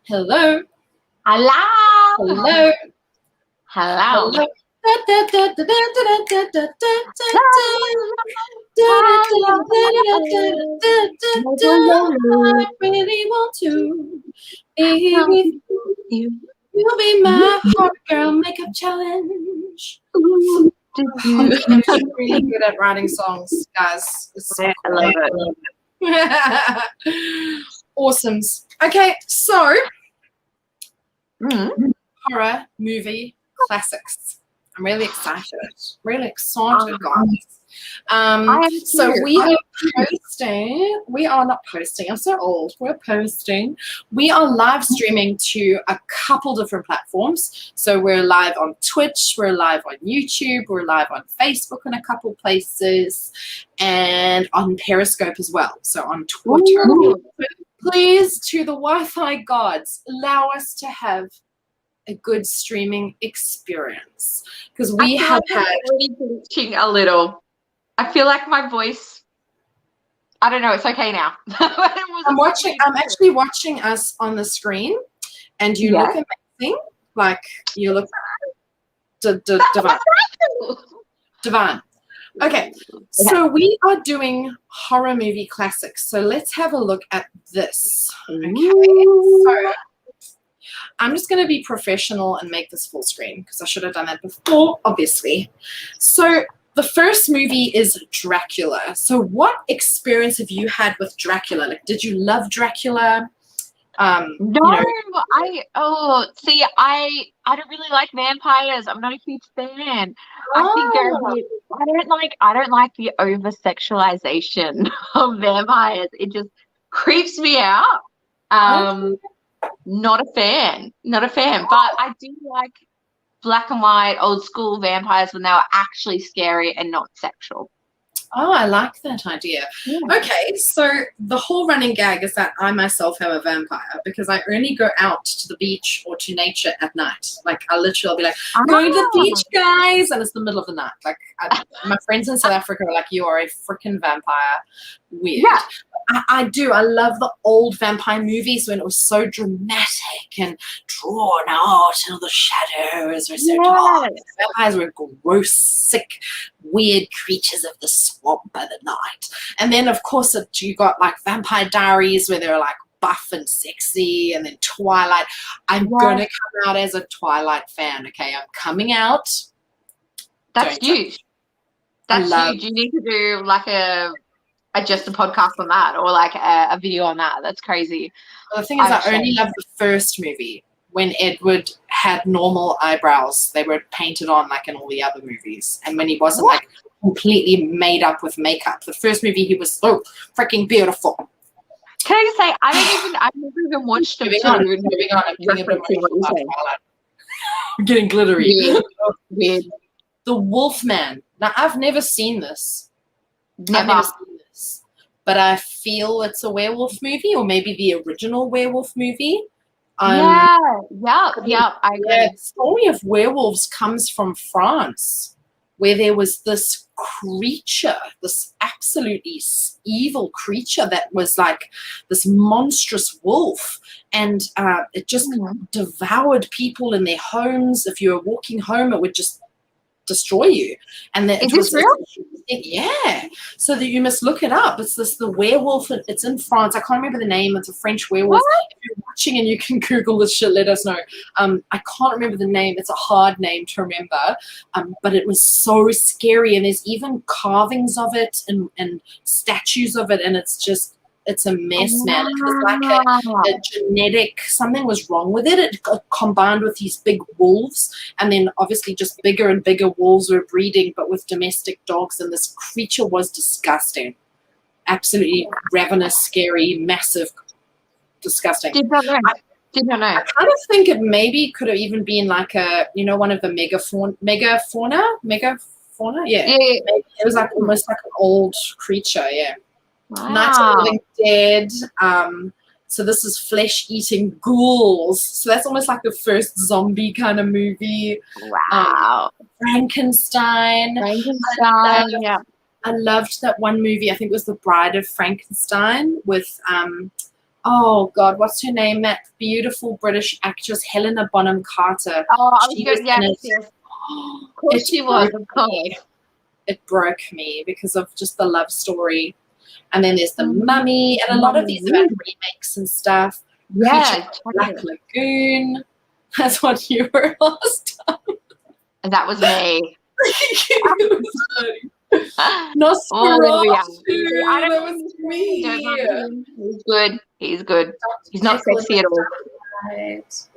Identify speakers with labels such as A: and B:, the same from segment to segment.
A: Hello.
B: Hello.
A: Hello.
B: Hello.
A: Hello. I really want to be with you. You'll be my heart girl makeup challenge. I'm actually really good at writing songs, guys. It's so cool.
B: I love
A: it. Awesomes. Okay, so horror movie classics. I'm really excited. Really excited, guys. So we are posting. We are not posting. I'm so old. We're posting. We are live streaming to a couple different platforms. So we're live on Twitch. We're live on YouTube. We're live on Facebook in a couple places, and on Periscope as well. So on Twitter. Ooh. Please, to the Wi-Fi gods, allow us to have a good streaming experience, because we have had
B: glitching a little. I feel like my voice, I don't know, it's okay now.
A: I'm actually watching us on the screen, and you look amazing. Like, you look divine. Divine. Okay, so we are doing horror movie classics. So let's have a look at this. Okay, so I'm just going to be professional and make this full screen, because I should have done that before, obviously. So the first movie is Dracula. So what experience have you had with Dracula? Like, did you love Dracula?
B: No, I don't really like vampires. I'm not a huge fan. I think I don't like the over sexualization of vampires. It just creeps me out. Not a fan. But I do like black and white old school vampires when they were actually scary and not sexual.
A: Oh, I like that idea. Yeah. Okay, so the whole running gag is that I myself am a vampire, because I only go out to the beach or to nature at night. Like, I literally will be like, going to the beach, guys, and it's the middle of the night. Like, my friends in South Africa are like, you are a freaking vampire. Weird. Yeah. I do. I love the old vampire movies when it was so dramatic and drawn out into the shadows. Were so dark. Vampires were gross, sick, weird creatures of the swamp by the night. And then, of course, you got like Vampire Diaries, where they were like buff and sexy, and then Twilight. I'm going to come out as a Twilight fan, okay? I'm coming out.
B: That's huge. That's huge. You need to do like just a podcast on that, or like a video on that. That's crazy.
A: Well, the thing is, I only love the first movie, when Edward had normal eyebrows. They were painted on like in all the other movies, and when he wasn't like completely made up with makeup. The first movie, he was so freaking beautiful.
B: Can I just say, I've never even watched
A: Moving on. I'm getting glittery.
B: Weird.
A: The Wolfman. Now, I've never seen this.
B: Never.
A: But I feel it's a werewolf movie, or maybe the original werewolf movie.
B: I agree.
A: The story of werewolves comes from France, where there was this creature, this absolutely evil creature that was like this monstrous wolf, and it just devoured people in their homes. If you were walking home, it would just destroy you. And that
B: is this real?
A: Yeah, so that you must look it up. It's the werewolf. It's in France. I can't remember the name. It's a French werewolf. What? If you're watching and you can Google this shit, let us know. I can't remember the name. It's a hard name to remember. But it was so scary, and there's even carvings of it and statues of it, and it's a mess, man. It was like a genetic, something was wrong with it. It got combined with these big wolves, and then obviously just bigger and bigger wolves were breeding, but with domestic dogs, and this creature was disgusting. Absolutely ravenous, scary, massive, disgusting.
B: Did not know.
A: I kind of think it maybe could have even been like one of the megafauna? Yeah. It was like almost like an old creature, yeah.
B: Wow.
A: Night of the Living Dead. So this is flesh-eating ghouls. So that's almost like the first zombie kind of movie.
B: Wow.
A: Frankenstein.
B: Yeah.
A: I loved that one movie. I think it was The Bride of Frankenstein with oh God, what's her name? That beautiful British actress, Helena Bonham Carter.
B: Oh, I was
A: She
B: good.
A: was
B: Yes,
A: in it.
B: yes. Of course
A: It
B: she was.
A: broke
B: Of course.
A: me. It broke me because of just the love story. And then there's the Mummy, and a lot of these have had remakes and stuff.
B: Yeah,
A: Creature from Black Lagoon. That's what you were last time.
B: and that was me.
A: Nosferatu.
B: I don't
A: That was me.
B: Don't mind him. He's good. He's good. He's not sexy at all.
A: Right.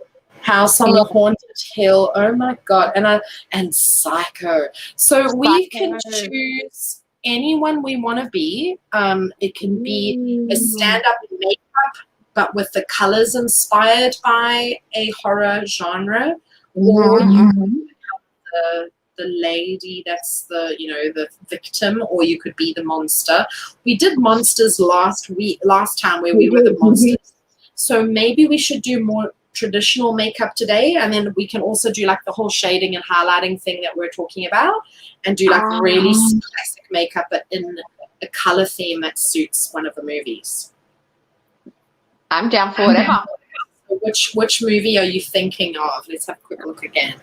A: House on the Haunted Hill. Oh my God. And Psycho. So we can choose anyone we want to be. It can be a stand-up makeup, but with the colors inspired by a horror genre. Or you could be the lady that's the victim, or you could be the monster. We did monsters last time where we were the monsters. So maybe we should do more traditional makeup today, and then we can also do like the whole shading and highlighting thing that we're talking about, and do like really classic makeup but in a color theme that suits one of the movies.
B: I'm down for whatever.
A: Which movie are you thinking of? Let's have a quick look again.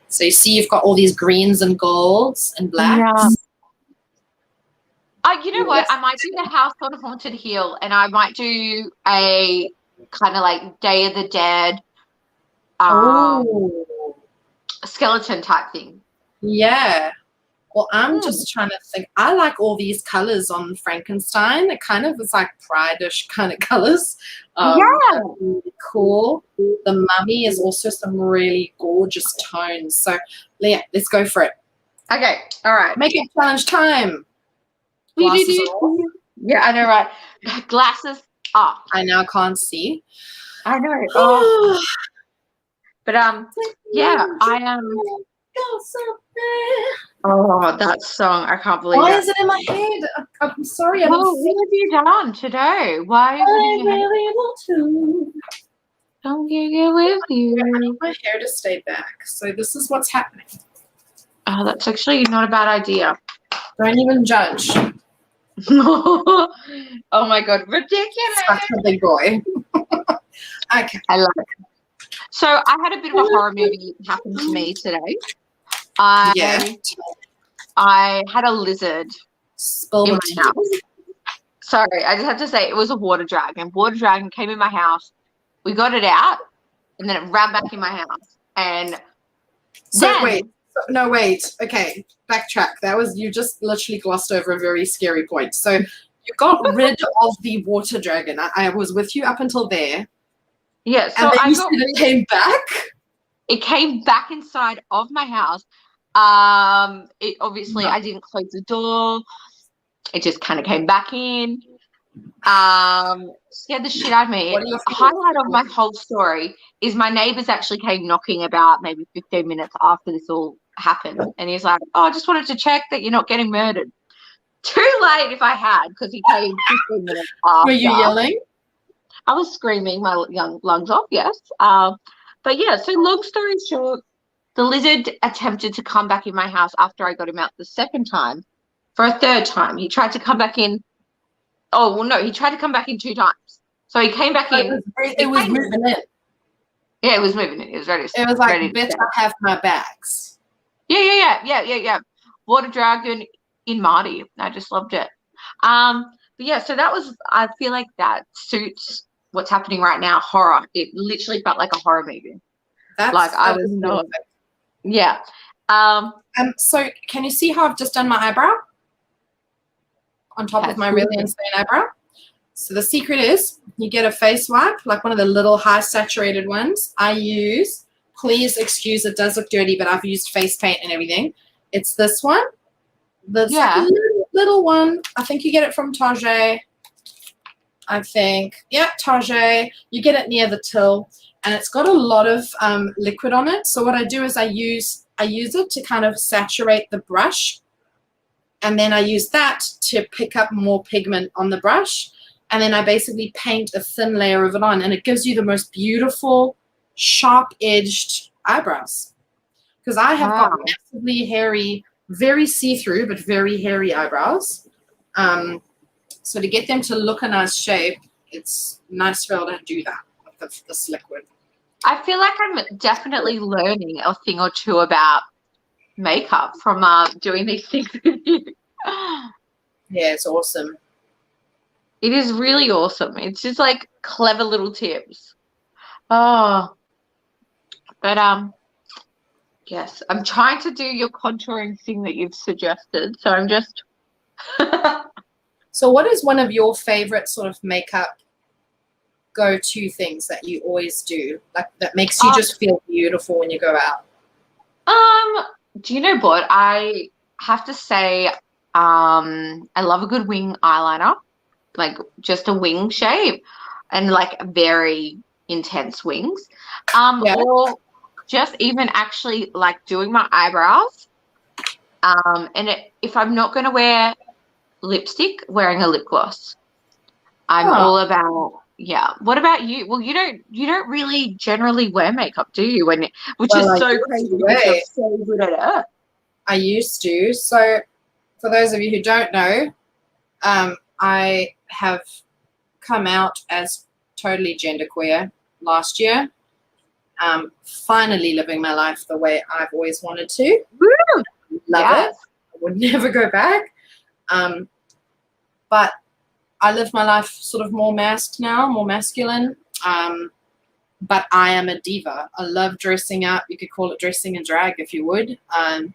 A: So you see you've got all these greens and golds and blacks.
B: Yeah. You know what? I might do the House on Haunted Hill, and I might do a kind of like Day of the Dead skeleton type thing.
A: Yeah. Well, I'm just trying to think. I like all these colors on Frankenstein. It kind of is like Pride-ish kind of colors. Really cool. The Mummy is also some really gorgeous tones. So, yeah, let's go for it.
B: Okay. All right.
A: Makeup challenge time. Glasses off.
B: Yeah, I know, right? Glasses off.
A: I now can't see.
B: I know. Oh. But yeah, I am. Oh, that song! I can't believe it.
A: Why is it in my head? I'm sorry.
B: What have you done today? Why?
A: I really want to.
B: Don't get with you.
A: I need my hair to stay back. So this is what's happening.
B: Oh, that's actually not a bad idea.
A: Don't even judge.
B: Oh my God, ridiculous!
A: Such a big boy. Okay,
B: I love it. So I had a bit of a horror movie happen to me today. I had a lizard in my house. Sorry, I just have to say it was a water dragon. Water dragon came in my house. We got it out, and then it ran back in my house. And
A: wait. Okay, backtrack. You just literally glossed over a very scary point. So you got rid of the water dragon. I was with you up until there.
B: Yeah. So
A: and then you said it came back.
B: It came back inside of my house. It obviously I didn't close the door. It just kind of came back in. Scared the shit out of me. The highlight of my whole story is my neighbors actually came knocking about maybe 15 minutes after this all happened, and he's like, "Oh, I just wanted to check that you're not getting murdered." Too late if I had, because he came 15 minutes after.
A: Were you yelling?
B: I was screaming my young lungs off, yes. But yeah, so long story short, the lizard attempted to come back in my house after I got him out the second time. For a third time, he tried to come back in. Oh, well, no, he tried to come back in 2 times. So he came back in.
A: It was moving in.
B: Yeah, it was moving in. It was ready.
A: It was like, bitch, I have my bags.
B: Yeah. Water dragon in Marty. I just loved it. But yeah, so that was, I feel like that suits what's happening right now, horror. It literally felt like a horror movie. I was not. Yeah.
A: So can you see how I've just done my eyebrow? On top of my really insane eyebrow. So the secret is you get a face wipe, like one of the little high saturated ones. I use, please excuse, it does look dirty, but I've used face paint and everything. It's this one. Little one. I think you get it from Target. I think. Yeah, Target. You get it near the till. And it's got a lot of liquid on it. So what I do is I use it to kind of saturate the brush. And then I use that to pick up more pigment on the brush. And then I basically paint a thin layer of it on. And it gives you the most beautiful, sharp-edged eyebrows. Because I have got massively hairy, very see-through, but very hairy eyebrows. So to get them to look a nice shape, it's nice to be able to do that with this liquid.
B: I feel like I'm definitely learning a thing or two about makeup from doing these things with you.
A: Yeah, it's awesome.
B: It is really awesome. It's just like clever little tips. Oh, but yes, I'm trying to do your contouring thing that you've suggested. So I'm just.
A: So what is one of your favorite sort of makeup go-to things that you always do, like that makes you just feel beautiful when you go out?
B: Do you know what? I have to say, I love a good wing eyeliner, like just a wing shape and like very intense wings.
A: Yeah.
B: Or just even actually like doing my eyebrows. And if I'm not going to wear lipstick, wearing a lip gloss. I'm all about, yeah. What about you? Well, you don't really generally wear makeup, do you? Which is so crazy because you're so good at it.
A: I used to. So for those of you who don't know, I have come out as totally genderqueer last year. Finally living my life the way I've always wanted to.
B: Woo!
A: Love it. I would never go back. But I live my life sort of more masked now, more masculine. But I am a diva. I love dressing up. You could call it dressing in drag if you would. And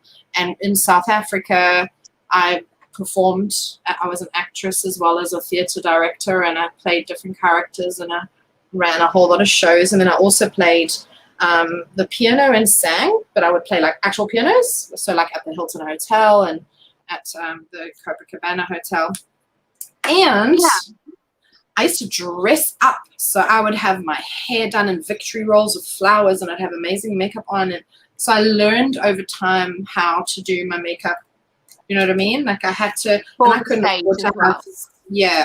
A: in South Africa, I performed. I was an actress as well as a theatre director, and I played different characters, and I ran a whole lot of shows. And then I also played the piano and sang, but I would play like actual pianos. So like at the Hilton Hotel and at the Copacabana Hotel. And I used to dress up. So I would have my hair done in victory rolls with flowers, and I'd have amazing makeup on. And so I learned over time how to do my makeup. You know what I mean? Like I had to, and I couldn't afford to have,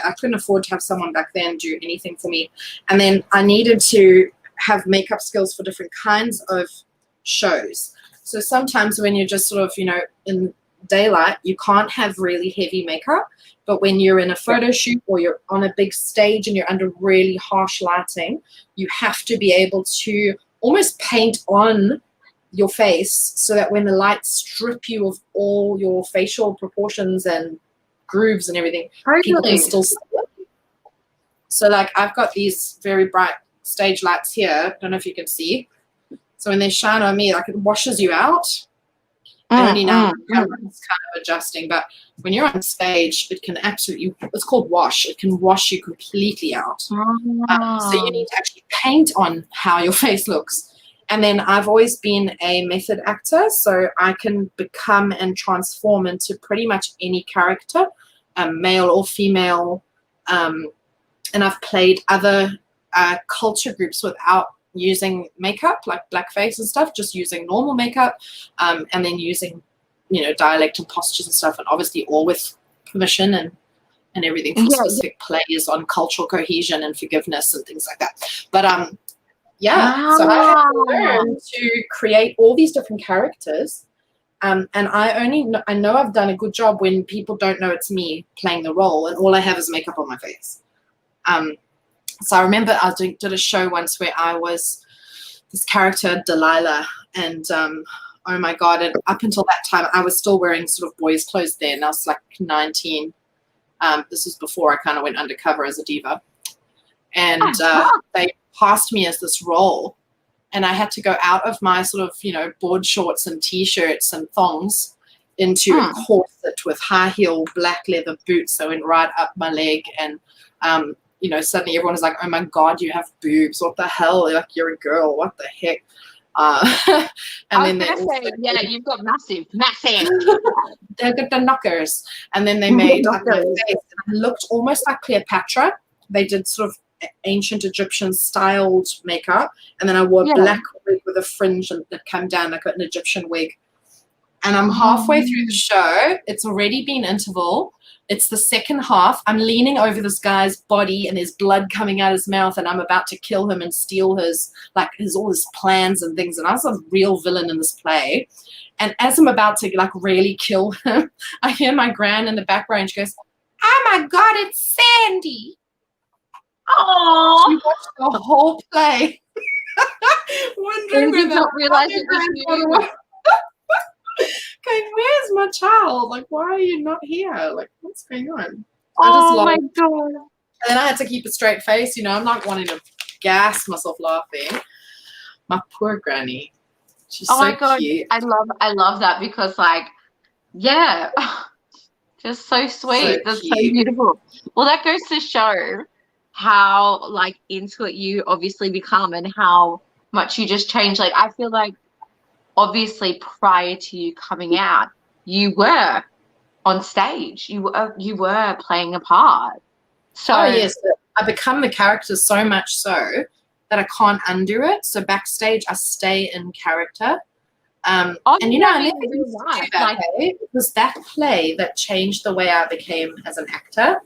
A: I couldn't afford to have someone back then do anything for me. And then I needed to have makeup skills for different kinds of shows. So sometimes when you're just sort of, in daylight, you can't have really heavy makeup. But when you're in a photo shoot or you're on a big stage and you're under really harsh lighting, you have to be able to almost paint on your face so that when the lights strip you of all your facial proportions and grooves and everything, people can still see it. So like I've got these very bright stage lights here. Don't know if you can see. So when they shine on me, like it washes you out. And only now the camera is kind of adjusting, but when you're on stage, it can absolutely, it's called wash. It can wash you completely out. So you need to actually paint on how your face looks. And then I've always been a method actor, so I can become and transform into pretty much any character, male or female. And I've played other culture groups without using makeup, like blackface and stuff, just using normal makeup, and then using, dialect and postures and stuff, and obviously all with permission and everything for specific plays on cultural cohesion and forgiveness and things like that. But so I had to learn to create all these different characters, and I know I've done a good job when people don't know it's me playing the role, and all I have is makeup on my face. So I remember I did a show once where I was this character, Delilah, and oh my God, and up until that time, I was still wearing sort of boys' clothes then. I was like 19. This was before I kind of went undercover as a diva. And they cast me as this role, and I had to go out of my sort of, board shorts and T-shirts and thongs into a corset with high heel black leather boots that went right up my leg, and suddenly everyone was like, oh my God, you have boobs. What the hell? Like, you're a girl. What the heck? And then
B: you've got massive.
A: They've got the knockers. And then they made like my face. And I looked almost like Cleopatra. They did sort of ancient Egyptian styled makeup. And then I wore a black wig with a fringe that came down like an Egyptian wig. And I'm halfway through the show. It's already been interval. It's the second half. I'm leaning over this guy's body and there's blood coming out his mouth, and I'm about to kill him and steal all his plans and things. And I was a real villain in this play. And as I'm about to really kill him, I hear my gran in the background. She goes, oh my God, it's Sandy.
B: Oh,
A: She watched the whole play, wondering
B: and
A: where
B: did
A: the
B: not realize
A: fucking
B: it was
A: granddaughter
B: you.
A: was. Going, where's my child? Like, why are you not here? Like, what's going on? I just
B: Oh
A: love
B: my
A: it.
B: God.
A: And then I had to keep a straight face. You know, I'm not wanting to gas myself laughing. My poor granny. She's
B: Oh
A: so
B: my God.
A: cute.
B: I love that because like, yeah, just so
A: So
B: sweet. That's so
A: cute.
B: beautiful. Well, that goes to show how like into it you obviously become and how much you just change. Like I feel like obviously prior to you coming out, you were on stage. You were playing a part. So
A: Oh, yes. I become the character so much so that I can't undo it. So backstage, I stay in character. And you know, I never used to do that.
B: like
A: Hey? It was that play that changed the way I became as an actor.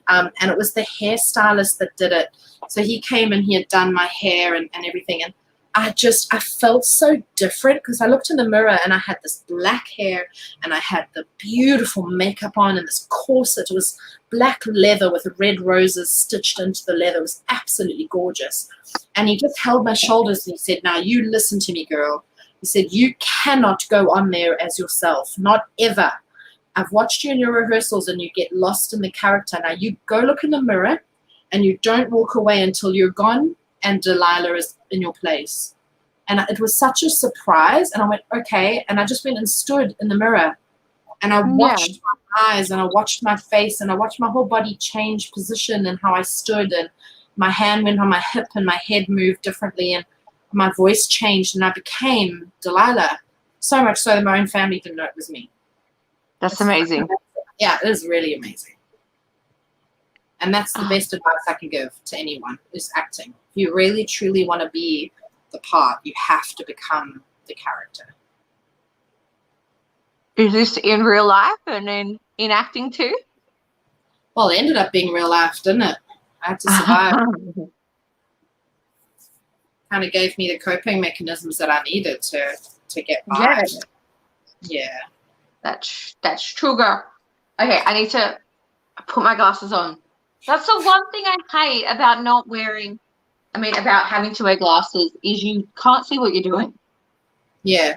A: And it was the hairstylist that did it. So he came and he had done my hair and everything. And I felt so different because I looked in the mirror and I had this black hair and I had the beautiful makeup on and this corset. It was black leather with red roses stitched into the leather. It was absolutely gorgeous. And he just held my shoulders and he said, now you listen to me, girl. He said, you cannot go on there as yourself, not ever. I've watched you in your rehearsals and you get lost in the character. Now you go look in the mirror and you don't walk away until you're gone and Delilah is in your place. And it was such a surprise. And I went, okay. And I just went and stood in the mirror and I watched my eyes and I watched my face and I watched my whole body change position and how I stood and my hand went on my hip and my head moved differently and my voice changed and I became Delilah. So much so that my own family didn't know it was me.
B: that's amazing.
A: Yeah, it is really amazing. And that's the best advice I can give to anyone is acting. If you really truly want to be the part, you have to become the character.
B: Is this in real life and in acting too?
A: Well, it ended up being real life, didn't it? I had to survive. Kind of gave me the coping mechanisms that I needed to get by. Yeah.
B: That's true, girl. Okay, I need to put my glasses on. That's the one thing I hate about about having to wear glasses is you can't see what you're doing.
A: Yeah.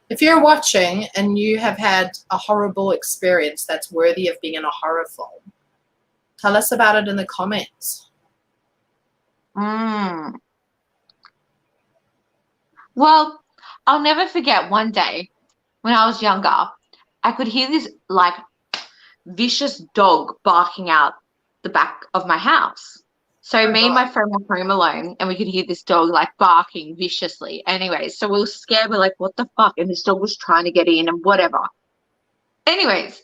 A: If you're watching and you have had a horrible experience that's worthy of being in a horror film, tell us about it in the comments.
B: Well, I'll never forget one day when I was younger, I could hear this like vicious dog barking out the back of my house. So me and my friend were home alone and we could hear this dog like barking viciously. Anyways, so we were scared. We're like, what the fuck? And this dog was trying to get in and whatever. Anyways,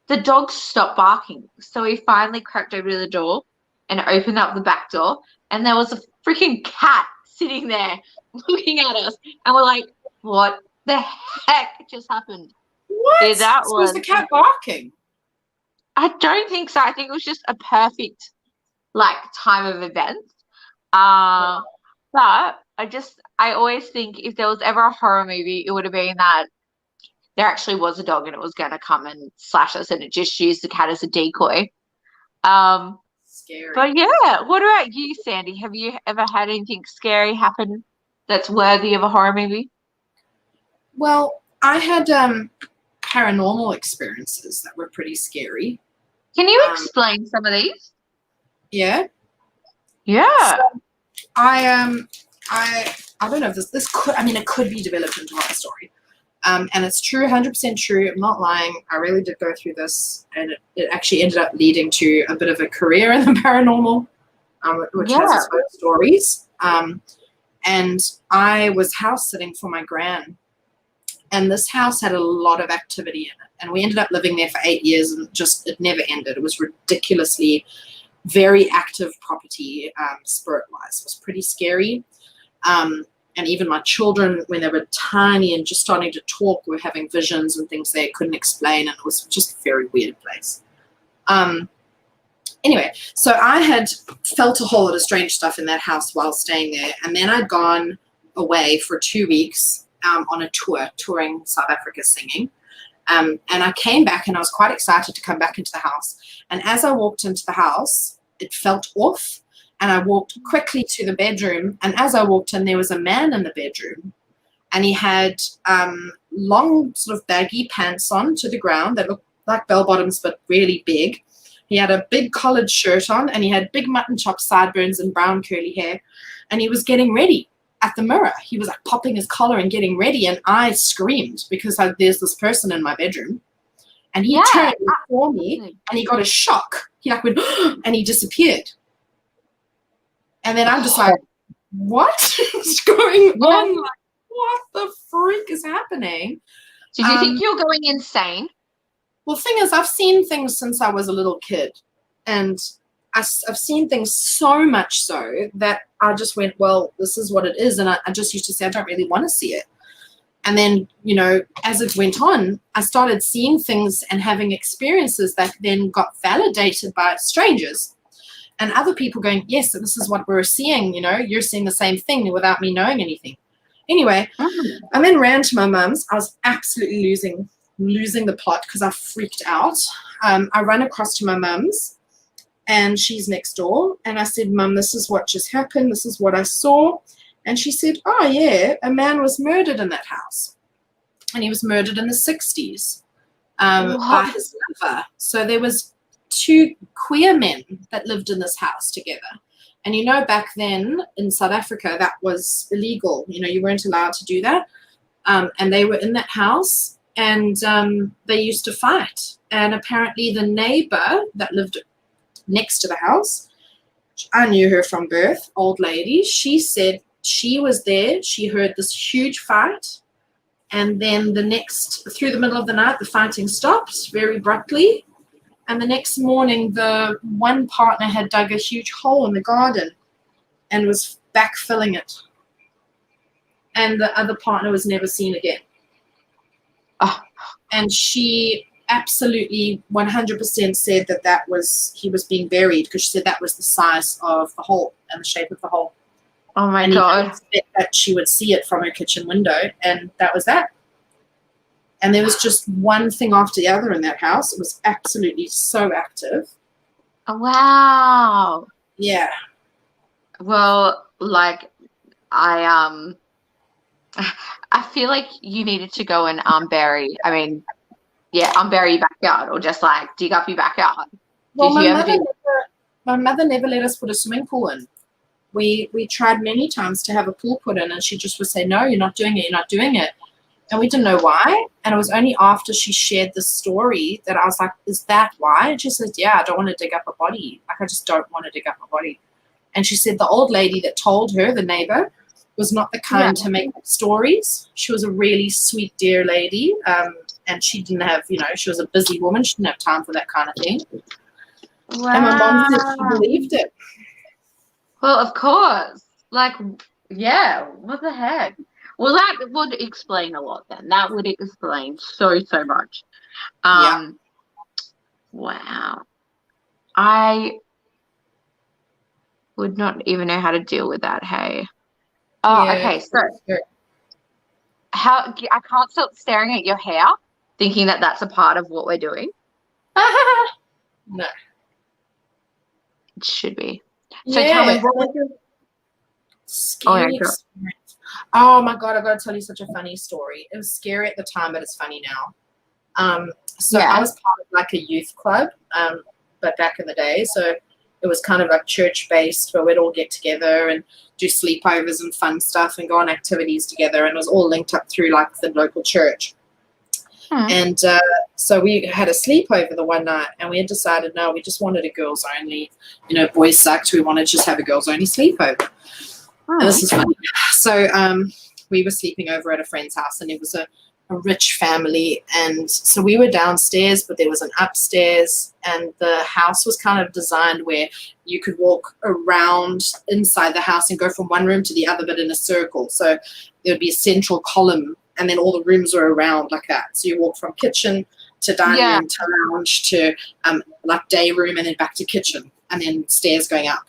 B: the dog stopped barking. So we finally crept over to the door and opened up the back door. And there was a freaking cat sitting there looking at us. And we're like, what the heck just happened?
A: What?
B: That
A: was the cat barking?
B: I don't think so. I think it was just a perfect like time of events. But I always think if there was ever a horror movie, it would have been that there actually was a dog and it was going to come and slash us and it just used the cat as a decoy.
A: Scary.
B: But yeah, what about you, Sandy? Have you ever had anything scary happen that's worthy of a horror movie?
A: Well, I had paranormal experiences that were pretty scary.
B: Can you explain some of these?
A: Yeah.
B: Yeah.
A: So I don't know if this could, I mean, it could be developed into a horror story. And it's true, 100% true. I'm not lying. I really did go through this, and it actually ended up leading to a bit of a career in the paranormal, which has its own stories. And I was house sitting for my gran, and this house had a lot of activity in it. And we ended up living there for 8 years, and it never ended. It was ridiculously very active property, spirit-wise. It was pretty scary. And even my children, when they were tiny and just starting to talk, were having visions and things they couldn't explain, and it was just a very weird place. Anyway, so I had felt a whole lot of strange stuff in that house while staying there, and then I'd gone away for 2 weeks on a tour, touring South Africa singing. And I came back and I was quite excited to come back into the house. And as I walked into the house, it felt off. And I walked quickly to the bedroom. And as I walked in, there was a man in the bedroom. And he had long sort of baggy pants on to the ground that looked like bell bottoms, but really big. He had a big collared shirt on, and he had big mutton chop sideburns and brown curly hair. And he was getting ready at the mirror. He was like popping his collar and getting ready. And I screamed because there's this person in my bedroom. And he turned and saw me, and he got a shock. He like went, and he disappeared. And then I'm just like, what is going on? Like, what the freak is happening?
B: So do you think you're going insane?
A: Well, the thing is, I've seen things since I was a little kid. And I've seen things so much so that I just went, well, this is what it is. And I just used to say, I don't really want to see it. And then, you know, as it went on, I started seeing things and having experiences that then got validated by strangers. And other people going, yes, this is what we're seeing, you know, you're seeing the same thing without me knowing anything. Anyway, I then ran to my mum's. I was absolutely losing the plot because I freaked out. I ran across to my mum's, and she's next door. And I said, Mum, this is what just happened. This is what I saw. And she said, oh, yeah, a man was murdered in that house. And he was murdered in the 60s by his lover. So there was 2 queer men that lived in this house together. And, you know, back then in South Africa, that was illegal. You know, you weren't allowed to do that. And they were in that house, and they used to fight. And apparently the neighbor that lived next to the house, I knew her from birth, old lady, she said she was there. She heard this huge fight. And then through the middle of the night, the fighting stopped very abruptly. And the next morning, the one partner had dug a huge hole in the garden and was backfilling it. And the other partner was never seen again. And she absolutely 100% said that he was being buried, because she said that was the size of the hole and the shape of the hole.
B: Oh, my
A: God.
B: God.
A: And expect that she would see it from her kitchen window, and that was that. And there was just one thing after the other in that house. It was absolutely so active.
B: Oh, wow.
A: Yeah.
B: Well, like, I feel like you needed to go and unbury your backyard, or just like dig up your backyard.
A: Well, my mother never let us put a swimming pool in. We tried many times to have a pool put in, and she just would say, no, you're not doing it, you're not doing it. And we didn't know why. And it was only after she shared the story that I was like, is that why? And she said, yeah, I don't want to dig up a body. Like, I just don't want to dig up a body. And she said the old lady that told her, the neighbor, was not the kind to make up stories. She was a really sweet, dear lady. And she didn't have, you know, she was a busy woman. She didn't have time for that kind of thing. Wow. And my mom said she believed it.
B: Well, of course. Like, yeah, what the heck? Well, that would explain a lot then. That would explain so much. Wow. I would not even know how to deal with that, hey? Oh, yeah, okay, so I can't stop staring at your hair, thinking that that's a part of what we're doing.
A: No.
B: It should be. So tell me, what was your
A: scary experience? Oh my God, I've got to tell you such a funny story. It was scary at the time, but it's funny now. I was part of like a youth club, but back in the day. So it was kind of like church-based, where we'd all get together and do sleepovers and fun stuff and go on activities together. And it was all linked up through like the local church. And so we had a sleepover the one night, and we had decided, no, we just wanted a girls only. You know, boys sucked. We wanted to just have a girls only sleepover. And this is funny. So we were sleeping over at a friend's house, and it was a rich family. And so we were downstairs, but there was an upstairs, and the house was kind of designed where you could walk around inside the house and go from one room to the other, but in a circle. So there would be a central column, and then all the rooms were around like that. So you walk from kitchen to dining room to lounge to like day room, and then back to kitchen, and then stairs going up.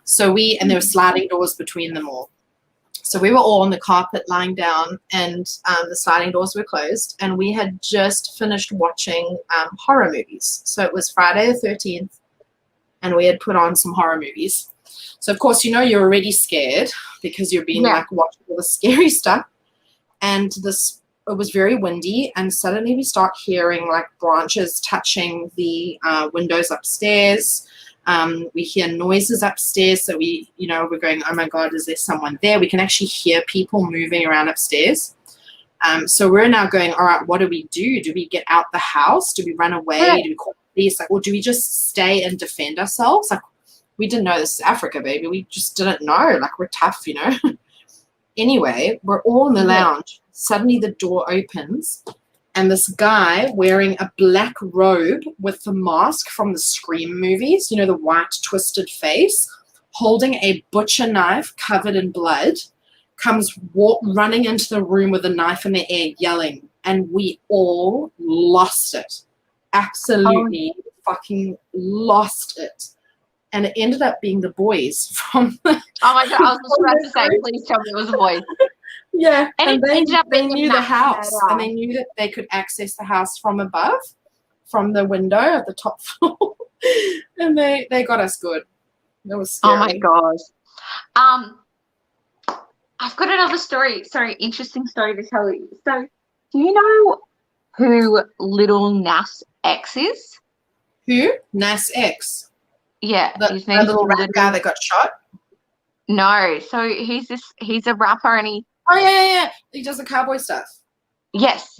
A: So and there were sliding doors between them all. So we were all on the carpet lying down, and the sliding doors were closed, and we had just finished watching horror movies. So it was Friday the 13th, and we had put on some horror movies. So, of course, you're already scared because you've been like watching all the scary stuff. And it was very windy, and suddenly we start hearing like branches touching the windows upstairs. We hear noises upstairs, so we're going, oh my God, is there someone there? We can actually hear people moving around upstairs. So we're now going, all right, what do we do? Do we get out the house? Do we run away?
B: Yeah.
A: Do we call the police? Or do we just stay and defend ourselves? Like, we didn't know this is Africa, baby. We just didn't know. Like, we're tough, Anyway, we're all in the lounge. Suddenly the door opens, and this guy wearing a black robe with the mask from the Scream movies, the white twisted face, holding a butcher knife covered in blood, comes running into the room with a knife in the air, yelling, and we all lost it. Absolutely fucking lost it. And it ended up being the boys from the...
B: Oh my God, I was just about to say, please tell me it was a boy.
A: Yeah, and they knew the house,
B: murder.
A: and they knew that they could access the house from above, from the window at the top floor, and they got us good. It was scary.
B: Oh my gosh. I've got another story. Sorry, interesting story to tell you. So, do you know who Little Nas X is?
A: Who? Nas X.
B: Yeah,
A: the little rap guy that got shot.
B: No, so he's a rapper, and
A: he does the cowboy stuff.
B: Yes.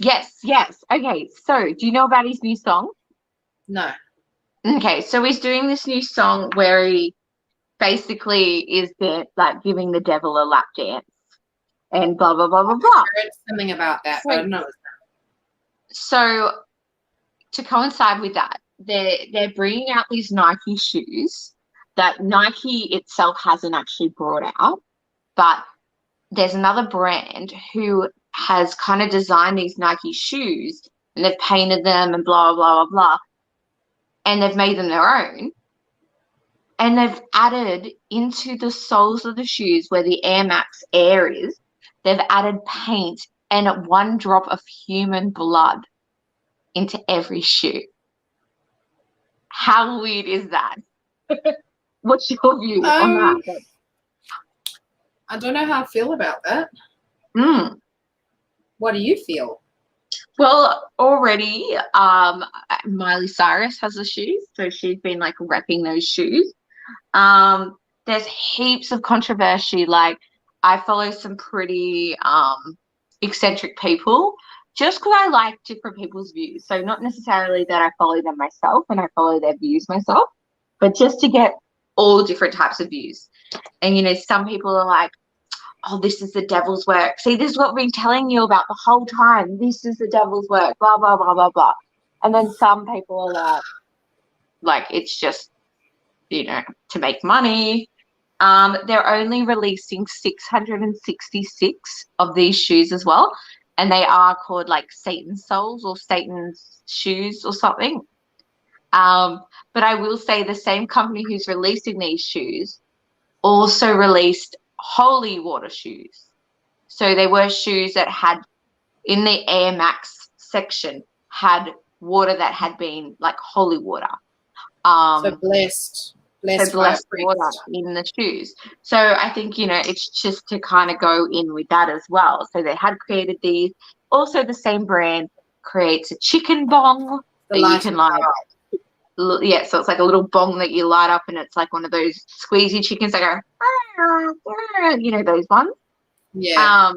B: Okay, so do you know about his new song?
A: No.
B: Okay, so he's doing this new song where he basically is like giving the devil a lap dance and blah blah blah blah blah.
A: I heard something about that, but I don't know.
B: So to coincide with that, they're bringing out these Nike shoes that Nike itself hasn't actually brought out, but there's another brand who has kind of designed these Nike shoes, and they've painted them and blah blah blah blah, and they've made them their own, and they've added into the soles of the shoes where the Air Max Air is, they've added paint and 1 drop of human blood into every shoe. How weird is that? What's your view on that?
A: I don't know how I feel about that. What do you feel?
B: Well, already Miley Cyrus has the shoes, so she's been like repping those shoes. There's heaps of controversy. Like, I follow some pretty eccentric people just because I like different people's views. So not necessarily that I follow them myself and I follow their views myself, but just to get all different types of views. And, some people are like, oh, this is the devil's work. See, this is what we've been telling you about the whole time. This is the devil's work, blah, blah, blah, blah, blah. And then some people are like it's just, to make money. They're only releasing 666 of these shoes as well. And they are called like Satan's soles or Satan's shoes or something. But I will say the same company who's releasing these shoes also released holy water shoes. So they were shoes that had, in the Air Max section, had water that had been like holy water.
A: So blessed
B: water in the shoes. So I think, it's just to kind of go in with that as well. So they had created these. Also, the same brand creates a chicken bong that you can like. Yeah, so it's like a little bong that you light up, and it's like one of those squeezy chickens that go, those ones.
A: Yeah.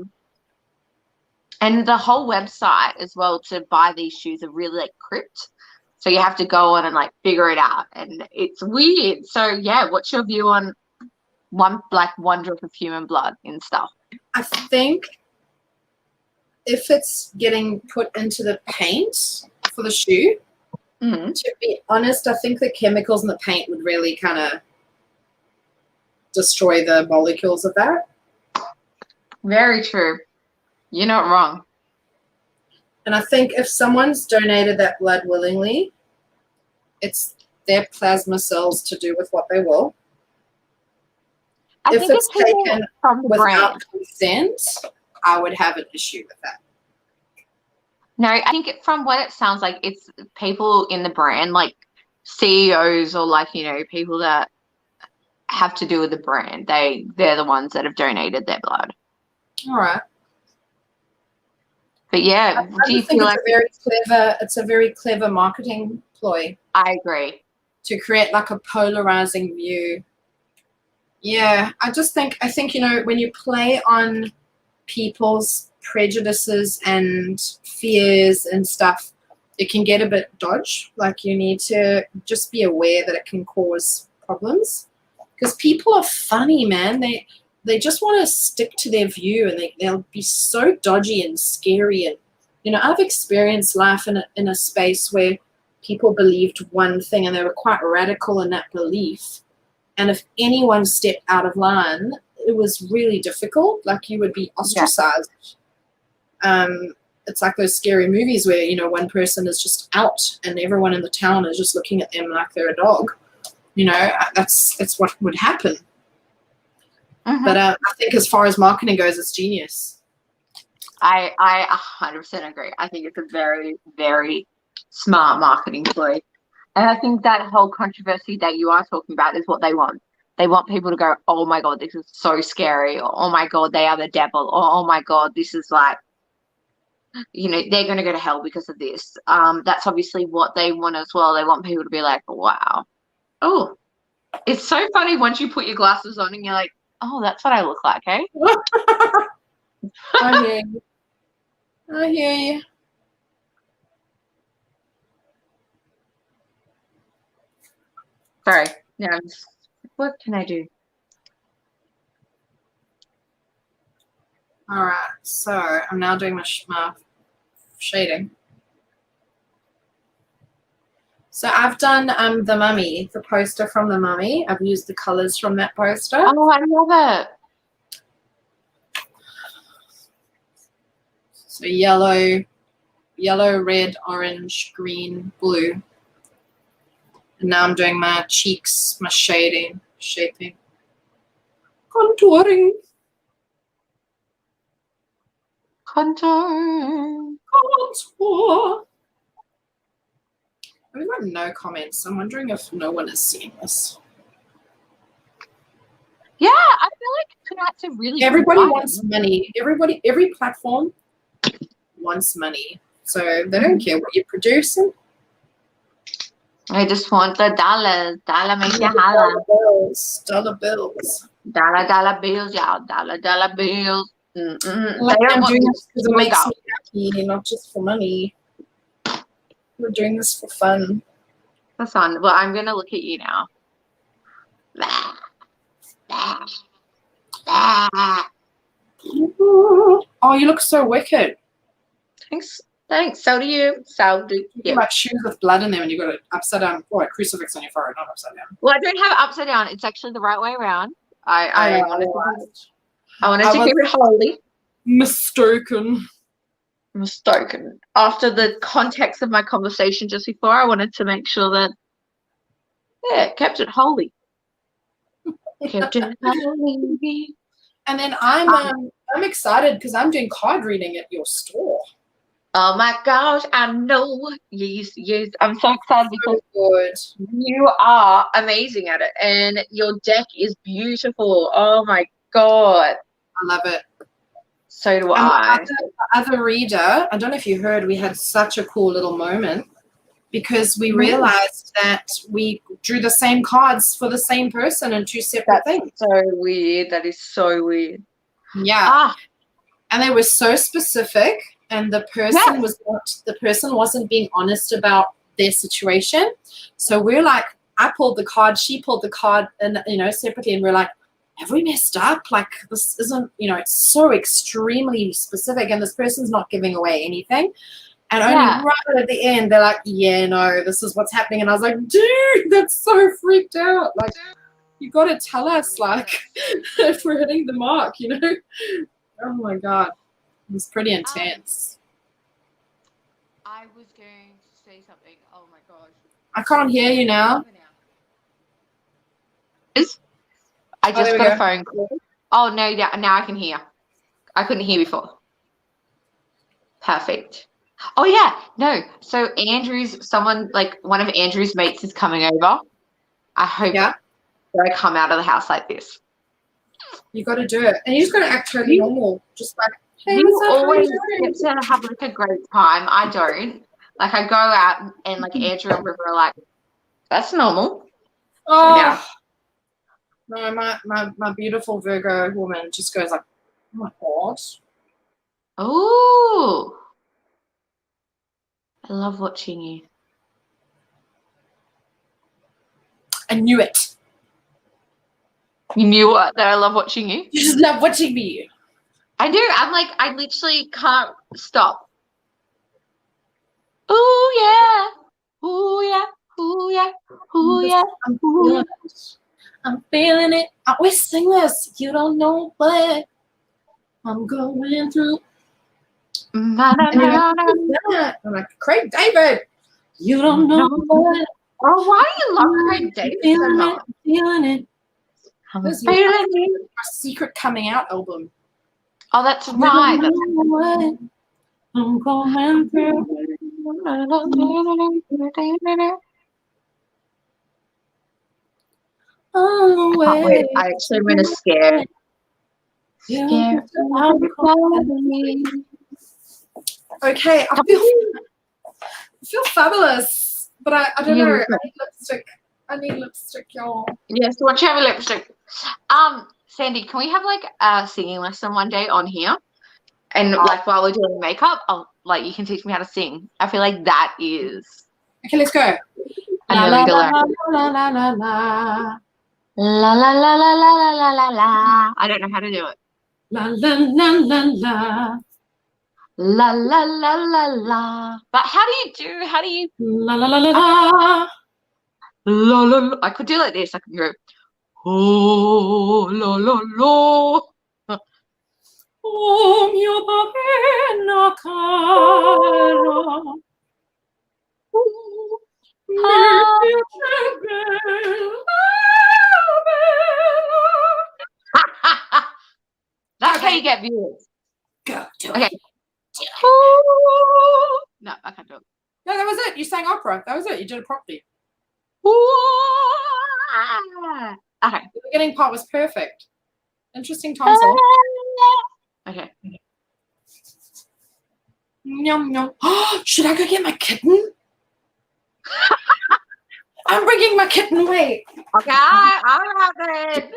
B: And the whole website as well to buy these shoes are really like crypt. So you have to go on and like figure it out, and it's weird. So yeah, what's your view on one drop of human blood and stuff?
A: I think if it's getting put into the paint for the shoe, to be honest, I think the chemicals in the paint would really kind of destroy the molecules of that.
B: Very true. You're not wrong.
A: And I think if someone's donated that blood willingly, it's their plasma cells to do with what they will.
B: I
A: if
B: think
A: it's
B: it's people
A: taken
B: from the
A: without
B: brand.
A: consent, I would have an issue with that.
B: No, I think from what it sounds like, it's people in the brand, like CEOs or like, you know, people that have to do with the brand. They're the ones that have donated their blood.
A: All right.
B: But yeah,
A: I
B: do you
A: just think
B: feel
A: it's
B: like
A: it's a very clever marketing ploy
B: I agree.
A: to create like a polarizing view. Yeah, I think, you know, when you play on people's prejudices and fears and stuff, it can get a bit dodge. Like, you need to just be aware that it can cause problems, because people are funny, man. They just want to stick to their view, and they'll be so dodgy and scary. And, you know, I've experienced life in a space where people believed one thing and they were quite radical in that belief. And if anyone stepped out of line, it was really difficult. Like, you would be ostracized. Yeah. It's like those scary movies where, you know, one person is just out and everyone in the town is just looking at them like they're a dog. You know, that's what would happen. Mm-hmm. But I think as far as marketing goes, it's genius.
B: I 100% agree. I think it's a very, very smart marketing ploy. And I think that whole controversy that you are talking about is what they want. They want people to go, oh my God, this is so scary. Or, oh my God, they are the devil. Or, oh my God, this is like, you know, they're going to go to hell because of this. That's obviously what they want as well. They want people to be like, wow. Oh, it's so funny once you put your glasses on and you're like, oh, that's what I look like, eh?
A: I hear you. I hear you.
B: Sorry. Yeah, what can I do?
A: All right. So I'm now doing my shading. So I've done the Mummy, the poster from the Mummy. I've used the colors from that poster.
B: Oh, I love it.
A: So yellow, red, orange, green, blue. And now I'm doing my cheeks, my shading, shaping, contouring.
B: Contour.
A: We've got no comments. I'm wondering if no one is seeing this.
B: Yeah, I feel like tonight's a really
A: everybody wants money. Every platform wants money. So they don't care what you're producing.
B: I just want the dollars. Dollar make you
A: Dollar
B: holla.
A: bills. Dollar bills.
B: Dollar bills, y'all. Dollar bills.
A: Like, I'm doing this because it makes me happy, not just for money. We're doing this for fun.
B: For fun. Well, I'm going to look at you now.
A: Oh, you look so wicked.
B: Thanks. So do you.
A: You like shoes with blood in them and you got an upside down, or a crucifix on your forehead, not upside down.
B: Well, I don't have it upside down. It's actually the right way around. I wanted to keep it holy.
A: Mistaken.
B: After the context of my conversation just before, I wanted to make sure that, yeah, kept it holy. Kept it holy.
A: And then I'm excited because I'm doing card reading at your store.
B: Oh my gosh, I know. Yes. I'm so excited because you are amazing at it and your deck is beautiful. Oh my God.
A: I love it.
B: So do I.
A: The other reader, I don't know if you heard, we had such a cool little moment because we realized that we drew the same cards for the same person in two separate things.
B: So weird. That is so weird.
A: Yeah. And they were so specific. And the person wasn't being honest about their situation. So we're like, I pulled the card, she pulled the card, and separately, and we're like, have we messed up? Like, this isn't, it's so extremely specific, and this person's not giving away anything. And only right at the end, they're like, yeah, no, this is what's happening. And I was like, dude, that's so freaked out. Like, you got to tell us, like, if we're hitting the mark, Oh my God. It was pretty intense.
B: I was going to say something. Oh my gosh.
A: I can't hear you now.
B: I just
A: there we
B: got a
A: go.
B: phone call. Oh, no, now I can hear. I couldn't hear before. Perfect. Oh, yeah. No. So one of Andrew's mates is coming over. I hope
A: Yeah.
B: I come out of the house like this.
A: You got to do it. And you just got to act totally normal. Just like, hey,
B: You
A: what's up? How you
B: always
A: doing?
B: get to have like a great time. I don't. Like, I go out and like Andrew and River are like, that's normal.
A: Oh,
B: Yeah.
A: no, my beautiful Virgo woman just goes like, oh my God.
B: Oh, I love watching you.
A: I knew it.
B: You knew what? That I love watching you?
A: You just love watching me.
B: I do. I'm like, I literally can't stop. Ooh, yeah. Ooh, yeah. Ooh, yeah. Ooh, yeah.
A: I'm
B: Ooh,
A: feeling it. I'm feeling it. I always sing this. You don't know what I'm going through.
B: Na, na,
A: And you're
B: na,
A: like,
B: na.
A: who's that? I'm like, Craig David. You don't know what
B: Oh, why do you love Craig David so
A: feeling
B: much?
A: it, feeling it.
B: I'm
A: This is
B: feeling it.
A: our secret coming out album.
B: Oh, that's
A: You
B: right.
A: don't know what I'm going through. Oh,
B: I can't wait.
A: wait.
B: I actually am gonna scare.
A: Yeah.
B: Scare.
A: Okay, I feel fabulous, but I don't know. I need lipstick. I need lipstick, y'all.
B: Yes, watch you have a lipstick. Sandy, can we have like a singing lesson one day on here? And like while we're doing makeup, like you can teach me how to sing. I feel like that is
A: Okay, let's go.
B: La la la la la
A: la la la.
B: la la la la la la la la. I don't know how to do it.
A: La la la la la.
B: La la la la la. But how do you
A: La la la la la.
B: la la la. I could do like this. I can go oh la la la.
A: Oh mio bambino caro.
B: That's how you get viewers.
A: Go do
B: Okay.
A: it.
B: No, I can't do it.
A: No, that was it. You sang opera. That was it. You did it properly.
B: Okay.
A: The beginning part was perfect. Interesting tonsil.
B: Okay.
A: Yum, yum. Should I go get my kitten? I'm bringing my kitten. Wait.
B: Okay, all right then.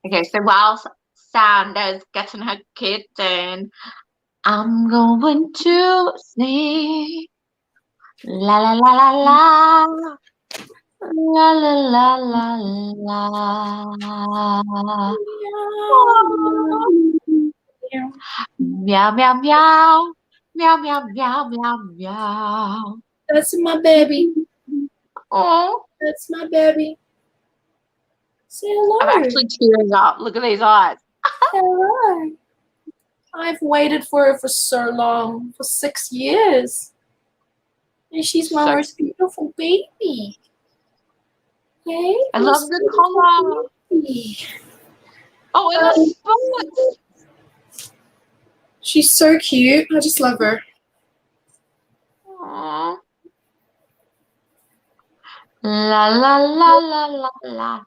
B: Okay, so while Sandra's getting her kitten, I'm going to sing la la la la la la la la la la. Meow meow meow meow meow meow meow meow.
A: That's my baby.
B: Oh,
A: That's my baby. Say hello.
B: I'm actually tearing up. Look at these eyes.
A: Hello. I've waited for her for so long, for 6 years. And she's my most beautiful baby. Hey,
B: I love the color.
A: baby.
B: Oh, and the spots.
A: She's so cute. I just love her.
B: Aww. La la la la la la.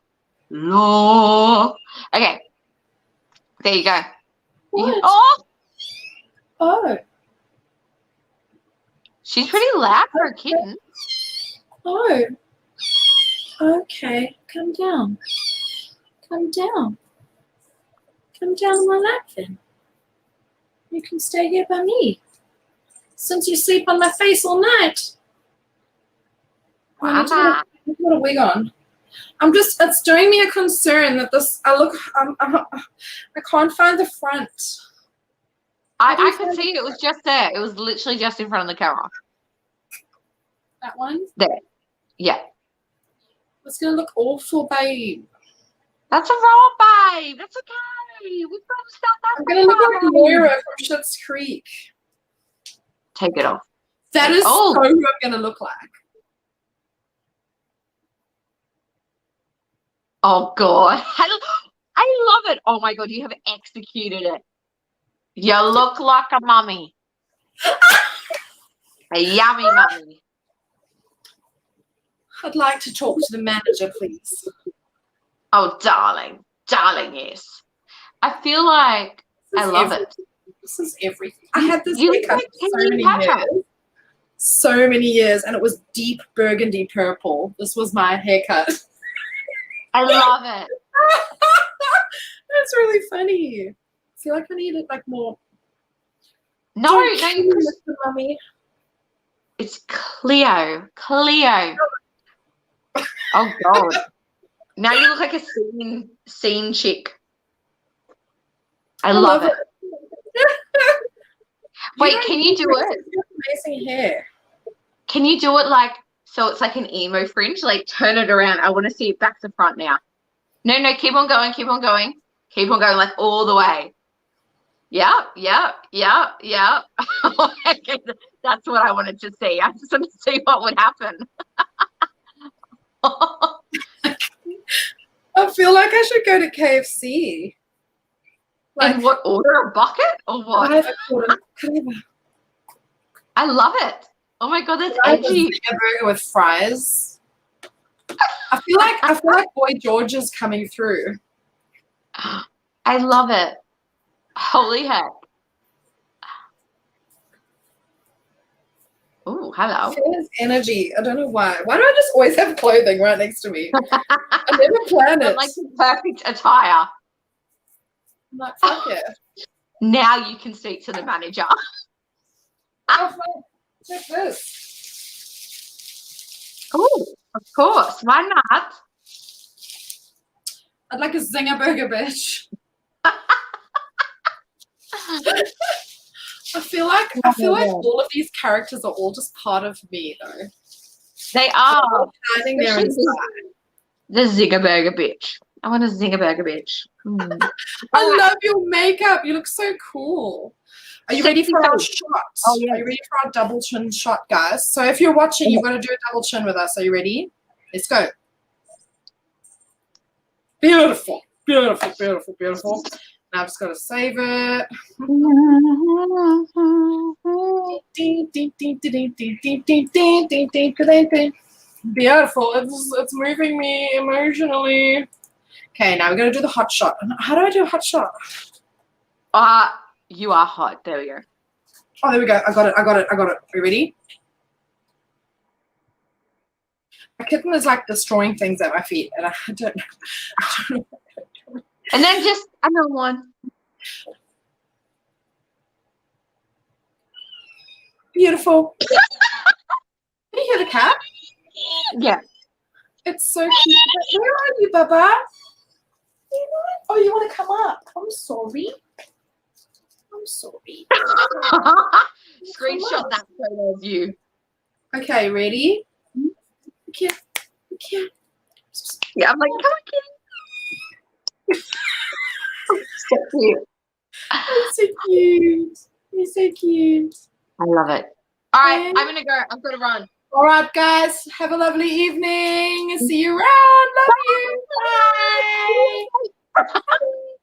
B: La. Okay. There you go.
A: What? Oh.
B: She's pretty loud for a kitten.
A: Oh. Okay. Come down. Come down. Come down on my lap then. You can stay here by me. Since you sleep on my face all night. I put a wig on. It's doing me a concern that I can't find the front.
B: I could see it was just there. It was literally just in front of the camera.
A: That one?
B: There. Yeah.
A: It's going to look awful, babe.
B: That's a raw, babe. That's okay. We've got South Africa.
A: I'm going to look like Moira from Schitt's Creek.
B: Take it off.
A: That is so what I'm going to look like.
B: Oh God, I love it. Oh my God, you have executed it. You look like a mummy, a yummy mummy.
A: I'd like to talk to the manager, please.
B: Oh, darling, yes. I feel like I love it.
A: This is everything. I had this
B: You
A: haircut
B: look
A: for
B: like Kenny Packer.
A: so many years, and it was deep burgundy purple. This was my haircut.
B: I love it.
A: That's really funny. I feel like I need it like more.
B: No,
A: Mummy.
B: it's Cleo. Oh God. Now you look like a scene chick. I love it. Wait, can you do it?
A: Amazing hair.
B: Can you do it like so it's like an emo fringe? Like turn it around. I want to see it back to front now. No, keep on going. Keep on going like all the way. Yeah. That's what I wanted to see. I just wanted to see what would happen.
A: I feel like I should go to KFC.
B: In what order? A bucket or what? I love it. Oh my God, that's edgy.
A: A burger with fries. I feel like Boy George is coming through.
B: I love it. Holy heck. Oh, hello.
A: There's energy. I don't know why. Why do I just always have clothing right next to me? I never plan it.
B: Like the perfect attire.
A: I'm like, fuck it.
B: Now you can speak to the manager.
A: Check this.
B: Oh, of course. Why not?
A: I'd like a zinger burger, bitch. I feel like all of these characters are all just part of me, though.
B: They are.
A: Hiding there inside.
B: The zinger burger bitch. I want a zinger burger bitch.
A: I love your makeup. You look so cool. Are you ready for our shot?
B: Oh, yes.
A: Are you ready for our double chin shot, guys? So if you're watching, you've got to do a double chin with us. Are you ready? Let's go. Beautiful. Now I've just got to save it. Beautiful. It's moving me emotionally. Okay, now we're going to do the hot shot. How do I do a hot shot?
B: You are hot. There we go.
A: Oh, there we go. I got it. Are you ready? My kitten is like destroying things at my feet, and I don't know.
B: And then just another one.
A: Beautiful. Can you hear the cat?
B: Yeah.
A: It's so cute. Where are you, Baba? Oh, you want to come up? I'm sorry.
B: Screenshot that photo of you.
A: Okay, ready? Okay.
B: Yeah, I'm like, come on, kitty. So cute.
A: You're so cute.
B: I love it. All right, I'm gonna go. I've got to run.
A: All right, guys. Have a lovely evening. See you around. Love you. Bye.